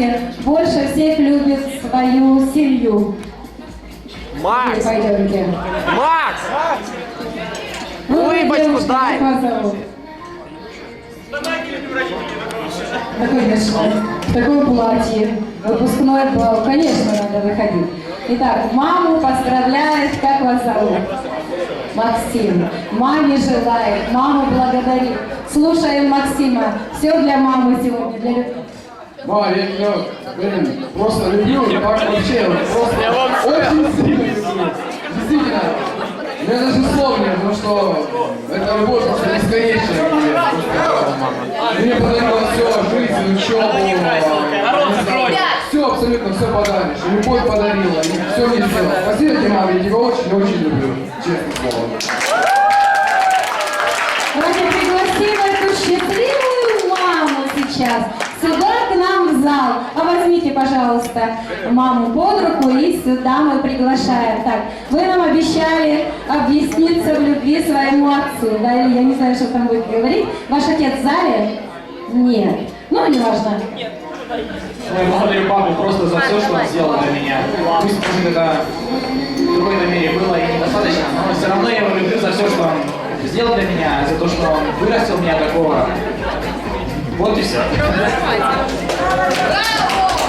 классе больше всех любит свою семью? Макс! Пойдемте. Макс! Улыбочку Улыбочку дай! Как вас зовут? Такой смешной. Такое платье. Выпускной бал. Конечно, надо выходить. Итак, маму поздравляет. Как вас зовут? Максим. Маме желает. Маму благодарит. Слушаем Максима. Все для мамы сегодня. Для любви. Мама, я тебя, блин, просто люблю, так вообще, просто очень сильно люблю. Действительно, у меня даже слов нет, потому что это любовь просто бесконечная к тебе. Ты мне подарила все, жизнь, учебу, все, абсолютно все подаришь. И любовь подарила, и все мне сделала. Спасибо тебе, мама, я тебя очень люблю, честное слово. Давайте пригласим эту счастливую маму сейчас сюда к нам в зал. А возьмите, пожалуйста, маму под руку и сюда мы приглашаем. Так, вы нам обещали объясниться в любви своему отцу, да? Или я не знаю, что там будет говорить. Ваш отец в зале? Нет. Ну, не важно. Я благодарю папу просто за все, что он сделал для меня. Пусть это в какой-то мере было и недостаточно, но все равно я его люблю за все, что он сделал для меня, за то, что он вырастил меня такого. Вот и все. Браво!